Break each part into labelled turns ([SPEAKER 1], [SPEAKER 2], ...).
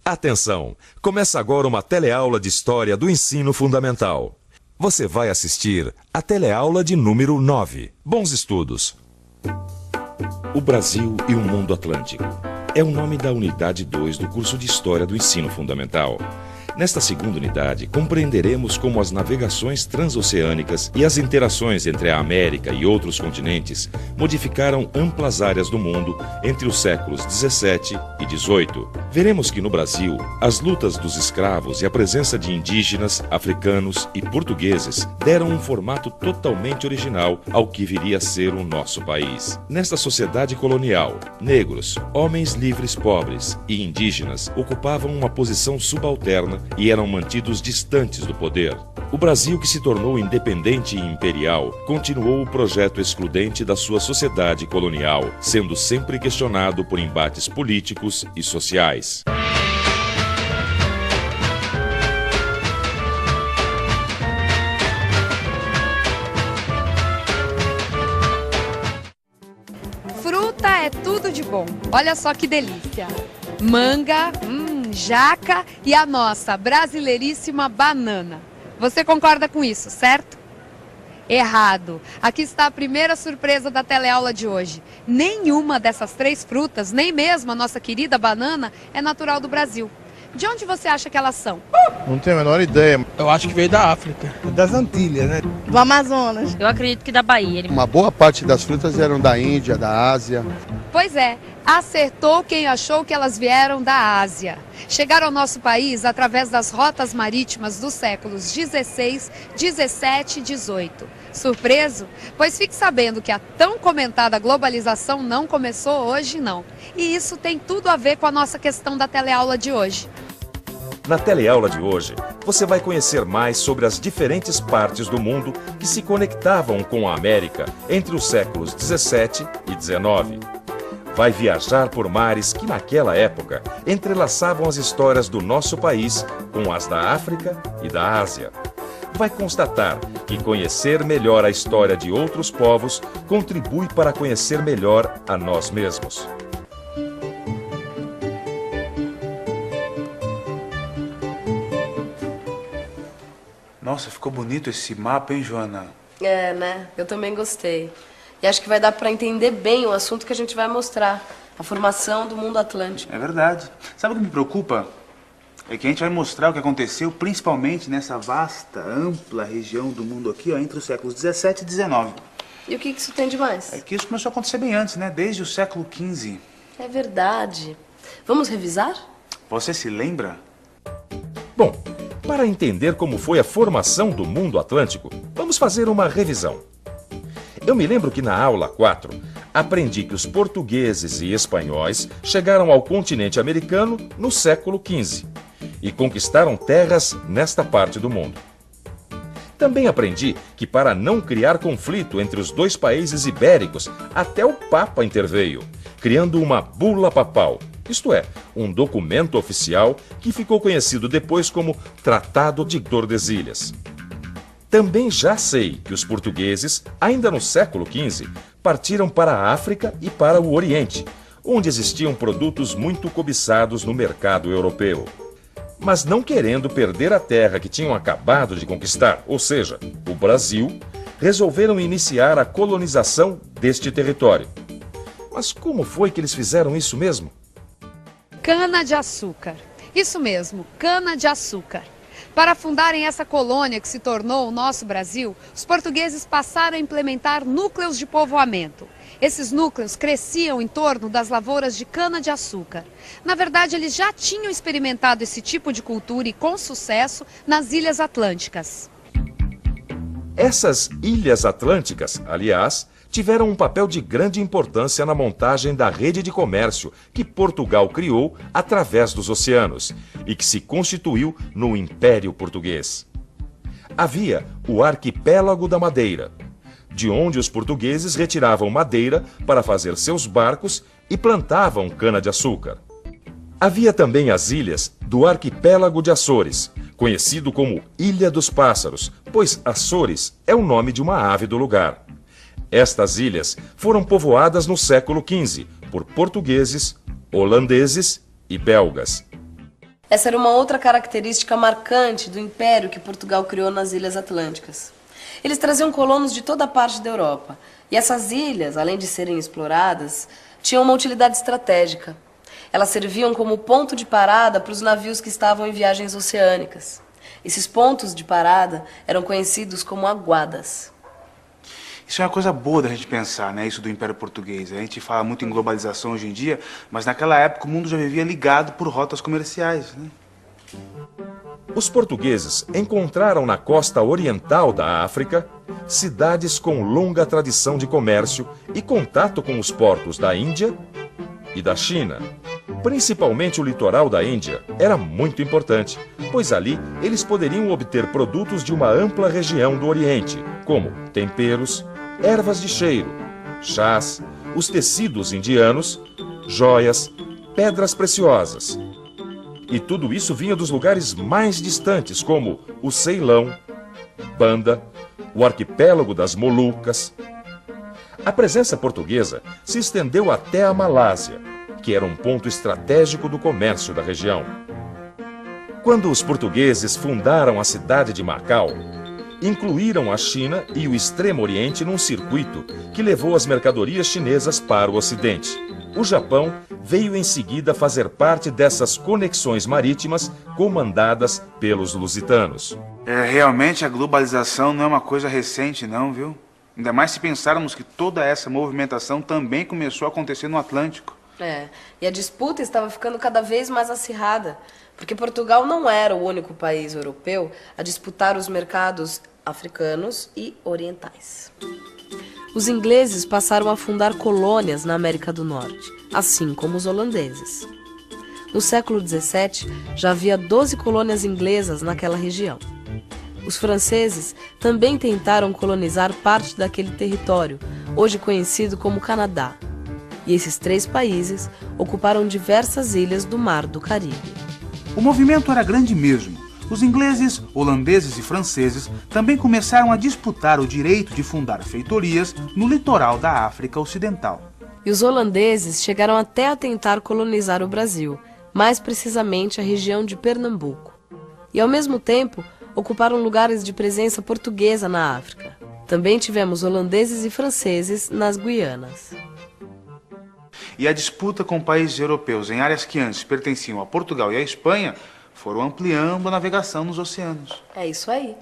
[SPEAKER 1] Atenção! Começa agora uma teleaula de História do Ensino Fundamental. Você vai assistir a teleaula de número 9. Bons estudos!
[SPEAKER 2] O Brasil e o Mundo Atlântico é o nome da unidade 2 do curso de História do Ensino Fundamental. Nesta segunda unidade, compreenderemos como as navegações transoceânicas e as interações entre a América e outros continentes modificaram amplas áreas do mundo entre os séculos 17 e 18. Veremos que no Brasil, as lutas dos escravos e a presença de indígenas, africanos e portugueses deram um formato totalmente original ao que viria a ser o nosso país. Nesta sociedade colonial, negros, homens livres pobres e indígenas ocupavam uma posição subalterna e eram mantidos distantes do poder. O Brasil, que se tornou independente e imperial, continuou o projeto excludente da sua sociedade colonial, sendo sempre questionado por embates políticos e sociais.
[SPEAKER 3] Fruta é tudo de bom. Olha só que delícia. Manga, jaca e a nossa brasileiríssima banana. Você concorda com isso, certo? Errado. Aqui está a primeira surpresa da teleaula de hoje. Nenhuma dessas três frutas, nem mesmo a nossa querida banana, é natural do Brasil. De onde você acha que elas são?
[SPEAKER 4] Não tenho a menor ideia.
[SPEAKER 5] Eu acho que veio da África.
[SPEAKER 4] Das Antilhas, né?
[SPEAKER 6] Do Amazonas.
[SPEAKER 7] Eu acredito que da Bahia.
[SPEAKER 8] Uma boa parte das frutas eram da Índia, da Ásia.
[SPEAKER 3] Pois é, acertou quem achou que elas vieram da Ásia. Chegaram ao nosso país através das rotas marítimas dos séculos 16, 17 e 18. Surpreso? Pois fique sabendo que a tão comentada globalização não começou hoje, não. E isso tem tudo a ver com a nossa questão da teleaula de hoje.
[SPEAKER 1] Na teleaula de hoje, você vai conhecer mais sobre as diferentes partes do mundo que se conectavam com a América entre os séculos 17 e 19. Vai viajar por mares que naquela época entrelaçavam as histórias do nosso país com as da África e da Ásia. Vai constatar que conhecer melhor a história de outros povos contribui para conhecer melhor a nós mesmos.
[SPEAKER 9] Nossa, ficou bonito esse mapa, hein, Joana?
[SPEAKER 6] É, né? Eu também gostei. E acho que vai dar para entender bem o assunto que a gente vai mostrar. A formação do mundo atlântico.
[SPEAKER 9] É verdade. Sabe o que me preocupa? É que a gente vai mostrar o que aconteceu, principalmente nessa vasta, ampla região do mundo aqui, ó, entre os séculos 17 e 19.
[SPEAKER 6] E o que isso tem de mais?
[SPEAKER 9] É que isso começou a acontecer bem antes, né? Desde o século 15.
[SPEAKER 6] É verdade. Vamos revisar?
[SPEAKER 9] Você se lembra?
[SPEAKER 1] Bom, para entender como foi a formação do mundo atlântico, vamos fazer uma revisão. Eu me lembro que na aula 4, aprendi que os portugueses e espanhóis chegaram ao continente americano no século XV e conquistaram terras nesta parte do mundo. Também aprendi que para não criar conflito entre os dois países ibéricos, até o Papa interveio, criando uma bula papal, isto é, um documento oficial que ficou conhecido depois como Tratado de Tordesilhas. Também já sei que os portugueses, ainda no século XV, partiram para a África e para o Oriente, onde existiam produtos muito cobiçados no mercado europeu. Mas não querendo perder a terra que tinham acabado de conquistar, ou seja, o Brasil, resolveram iniciar a colonização deste território. Mas como foi que eles fizeram isso mesmo?
[SPEAKER 3] Cana-de-açúcar. Isso mesmo, cana-de-açúcar. Para fundarem essa colônia que se tornou o nosso Brasil, os portugueses passaram a implementar núcleos de povoamento. Esses núcleos cresciam em torno das lavouras de cana-de-açúcar. Na verdade, eles já tinham experimentado esse tipo de cultura e com sucesso nas Ilhas Atlânticas.
[SPEAKER 1] Essas Ilhas Atlânticas, aliás, tiveram um papel de grande importância na montagem da rede de comércio que Portugal criou através dos oceanos e que se constituiu no Império Português. Havia o Arquipélago da Madeira, de onde os portugueses retiravam madeira para fazer seus barcos e plantavam cana-de-açúcar. Havia também as ilhas do Arquipélago de Açores, conhecido como Ilha dos Pássaros, pois Açores é o nome de uma ave do lugar. Estas ilhas foram povoadas no século XV por portugueses, holandeses e belgas.
[SPEAKER 6] Essa era uma outra característica marcante do império que Portugal criou nas Ilhas Atlânticas. Eles traziam colonos de toda a parte da Europa. E essas ilhas, além de serem exploradas, tinham uma utilidade estratégica. Elas serviam como ponto de parada para os navios que estavam em viagens oceânicas. Esses pontos de parada eram conhecidos como aguadas.
[SPEAKER 9] Isso é uma coisa boa da gente pensar, né? Isso do Império Português. A gente fala muito em globalização hoje em dia, mas naquela época o mundo já vivia ligado por rotas comerciais, né?
[SPEAKER 1] Os portugueses encontraram na costa oriental da África cidades com longa tradição de comércio e contato com os portos da Índia e da China. Principalmente o litoral da Índia era muito importante, pois ali eles poderiam obter produtos de uma ampla região do Oriente, como temperos, ervas de cheiro, chás, os tecidos indianos, joias, pedras preciosas. E tudo isso vinha dos lugares mais distantes, como o Ceilão, Banda, o arquipélago das Molucas. A presença portuguesa se estendeu até a Malásia, que era um ponto estratégico do comércio da região. Quando os portugueses fundaram a cidade de Macau, incluíram a China e o Extremo Oriente num circuito que levou as mercadorias chinesas para o Ocidente. O Japão veio em seguida fazer parte dessas conexões marítimas comandadas pelos lusitanos.
[SPEAKER 9] Realmente a globalização não é uma coisa recente não, viu? Ainda mais se pensarmos que toda essa movimentação também começou a acontecer no Atlântico.
[SPEAKER 6] E a disputa estava ficando cada vez mais acirrada, porque Portugal não era o único país europeu a disputar os mercados africanos e orientais. Os ingleses passaram a fundar colônias na América do Norte, assim como os holandeses. No século XVII, já havia 12 colônias inglesas naquela região. Os franceses também tentaram colonizar parte daquele território, hoje conhecido como Canadá. E esses 3 países ocuparam diversas ilhas do Mar do Caribe.
[SPEAKER 9] O movimento era grande mesmo. Os ingleses, holandeses e franceses também começaram a disputar o direito de fundar feitorias no litoral da África Ocidental.
[SPEAKER 6] E os holandeses chegaram até a tentar colonizar o Brasil, mais precisamente a região de Pernambuco. E ao mesmo tempo, ocuparam lugares de presença portuguesa na África. Também tivemos holandeses e franceses nas Guianas.
[SPEAKER 9] E a disputa com países europeus em áreas que antes pertenciam a Portugal e a Espanha foram ampliando a navegação nos oceanos.
[SPEAKER 6] É isso aí.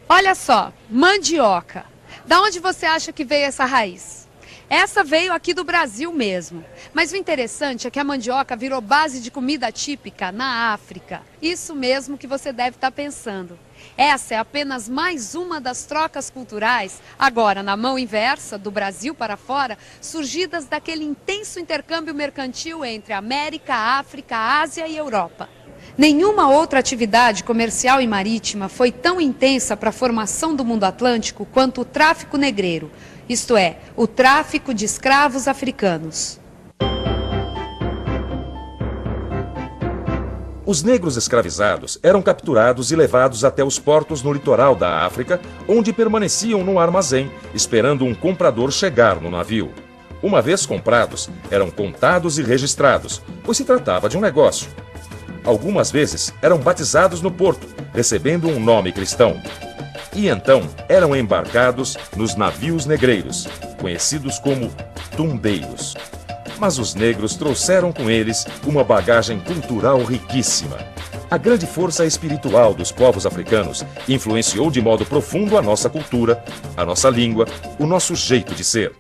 [SPEAKER 3] Olha só, mandioca. Da onde você acha que veio essa raiz? Essa veio aqui do Brasil mesmo. Mas o interessante é que a mandioca virou base de comida típica na África. Isso mesmo que você deve estar pensando. Essa é apenas mais uma das trocas culturais, agora na mão inversa, do Brasil para fora, surgidas daquele intenso intercâmbio mercantil entre América, África, Ásia e Europa. Nenhuma outra atividade comercial e marítima foi tão intensa para a formação do mundo atlântico quanto o tráfico negreiro, isto é, o tráfico de escravos africanos.
[SPEAKER 1] Os negros escravizados eram capturados e levados até os portos no litoral da África, onde permaneciam num armazém, esperando um comprador chegar no navio. Uma vez comprados, eram contados e registrados, pois se tratava de um negócio. Algumas vezes eram batizados no porto, recebendo um nome cristão. E então eram embarcados nos navios negreiros, conhecidos como tumbeiros. Mas os negros trouxeram com eles uma bagagem cultural riquíssima. A grande força espiritual dos povos africanos influenciou de modo profundo a nossa cultura, a nossa língua, o nosso jeito de ser.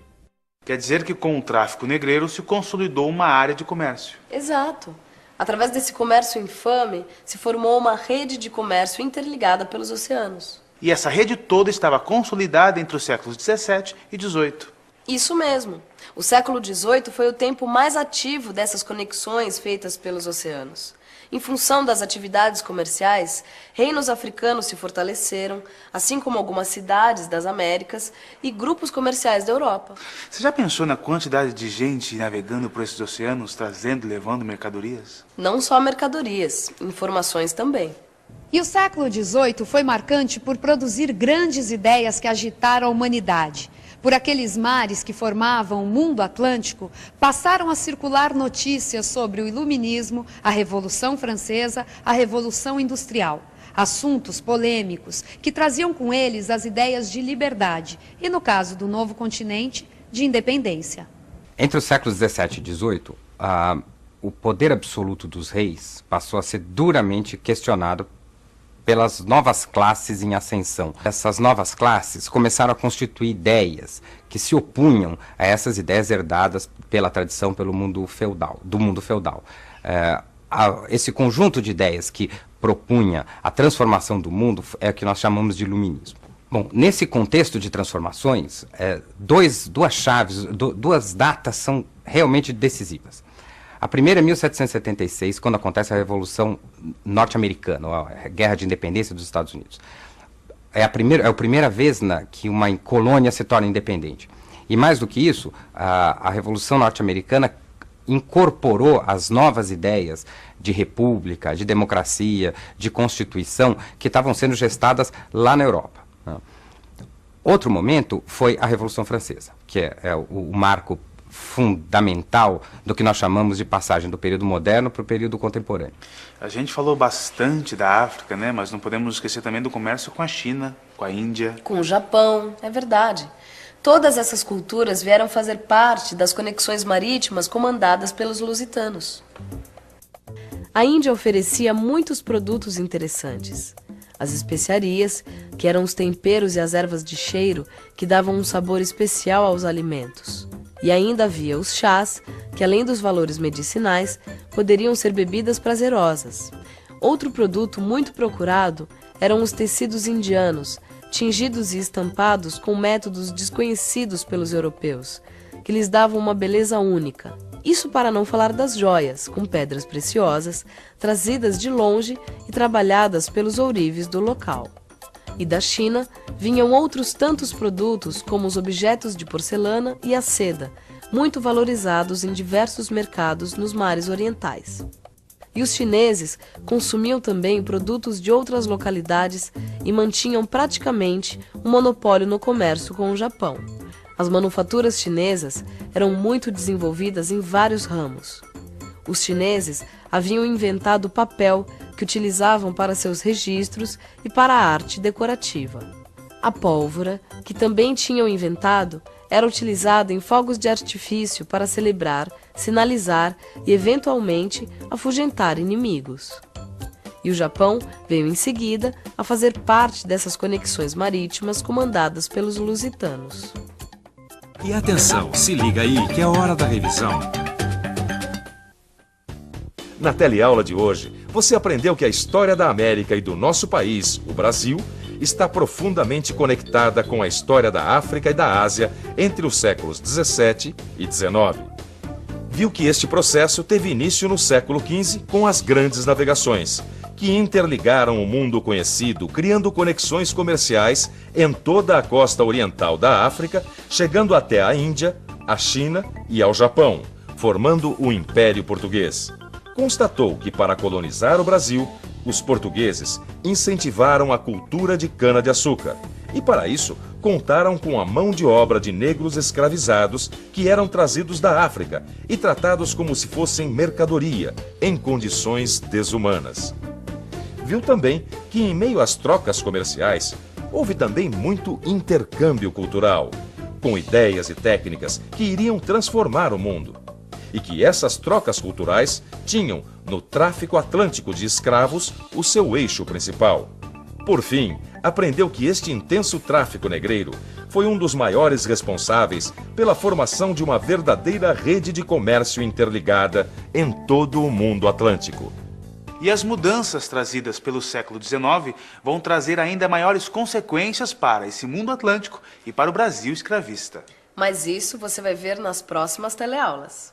[SPEAKER 9] Quer dizer que com o tráfico negreiro se consolidou uma área de comércio.
[SPEAKER 6] Exato. Através desse comércio infame, se formou uma rede de comércio interligada pelos oceanos.
[SPEAKER 9] E essa rede toda estava consolidada entre os séculos XVII e XVIII.
[SPEAKER 6] Isso mesmo. O século XVIII foi o tempo mais ativo dessas conexões feitas pelos oceanos. Em função das atividades comerciais, reinos africanos se fortaleceram, assim como algumas cidades das Américas e grupos comerciais da Europa.
[SPEAKER 9] Você já pensou na quantidade de gente navegando por esses oceanos, trazendo e levando mercadorias?
[SPEAKER 6] Não só mercadorias, informações também.
[SPEAKER 3] E o século XVIII foi marcante por produzir grandes ideias que agitaram a humanidade. Por aqueles mares que formavam o mundo atlântico, passaram a circular notícias sobre o iluminismo, a Revolução Francesa, a Revolução Industrial. Assuntos polêmicos que traziam com eles as ideias de liberdade e, no caso do novo continente, de independência.
[SPEAKER 5] Entre os séculos XVII e XVIII, o poder absoluto dos reis passou a ser duramente questionado pelas novas classes em ascensão. Essas novas classes começaram a constituir ideias que se opunham a essas ideias herdadas pela tradição, pelo mundo feudal, do mundo feudal. Esse conjunto de ideias que propunha a transformação do mundo é o que nós chamamos de iluminismo. Bom, nesse contexto de transformações, duas datas são realmente decisivas. A primeira é 1776, quando acontece a Revolução Norte-Americana, a Guerra de Independência dos Estados Unidos. É a primeira vez que uma colônia se torna independente. E mais do que isso, a Revolução Norte-Americana incorporou as novas ideias de república, de democracia, de constituição, que estavam sendo gestadas lá na Europa. Outro momento foi a Revolução Francesa, que é o marco fundamental do que nós chamamos de passagem do período moderno para o período contemporâneo.
[SPEAKER 9] A gente falou bastante da África, né? Mas não podemos esquecer também do comércio com a China, com a Índia.
[SPEAKER 6] Com o Japão, é verdade. Todas essas culturas vieram fazer parte das conexões marítimas comandadas pelos lusitanos. A Índia oferecia muitos produtos interessantes. As especiarias, que eram os temperos e as ervas de cheiro que davam um sabor especial aos alimentos. E ainda havia os chás, que além dos valores medicinais, poderiam ser bebidas prazerosas. Outro produto muito procurado eram os tecidos indianos, tingidos e estampados com métodos desconhecidos pelos europeus, que lhes davam uma beleza única. Isso para não falar das joias, com pedras preciosas, trazidas de longe e trabalhadas pelos ourives do local. E da China vinham outros tantos produtos, como os objetos de porcelana e a seda, muito valorizados em diversos mercados nos mares orientais. E os chineses consumiam também produtos de outras localidades e mantinham praticamente um monopólio no comércio com o Japão. As manufaturas chinesas eram muito desenvolvidas em vários ramos. Os chineses haviam inventado o papel que utilizavam para seus registros e para a arte decorativa. A pólvora, que também tinham inventado, era utilizada em fogos de artifício para celebrar, sinalizar e, eventualmente, afugentar inimigos. E o Japão veio em seguida a fazer parte dessas conexões marítimas comandadas pelos lusitanos.
[SPEAKER 2] E atenção, se liga aí que é hora da revisão.
[SPEAKER 1] Na teleaula de hoje, você aprendeu que a história da América e do nosso país, o Brasil, está profundamente conectada com a história da África e da Ásia entre os séculos 17 e 19. Viu que este processo teve início no século XV com as grandes navegações, que interligaram o mundo conhecido, criando conexões comerciais em toda a costa oriental da África, chegando até a Índia, a China e ao Japão, formando o Império Português. Constatou que para colonizar o Brasil, os portugueses incentivaram a cultura de cana-de-açúcar e, para isso, contaram com a mão de obra de negros escravizados que eram trazidos da África e tratados como se fossem mercadoria, em condições desumanas. Viu também que, em meio às trocas comerciais, houve também muito intercâmbio cultural, com ideias e técnicas que iriam transformar o mundo. E que essas trocas culturais tinham, no tráfico atlântico de escravos, o seu eixo principal. Por fim, aprendeu que este intenso tráfico negreiro foi um dos maiores responsáveis pela formação de uma verdadeira rede de comércio interligada em todo o mundo atlântico.
[SPEAKER 9] E as mudanças trazidas pelo século XIX vão trazer ainda maiores consequências para esse mundo atlântico e para o Brasil escravista.
[SPEAKER 6] Mas isso você vai ver nas próximas teleaulas.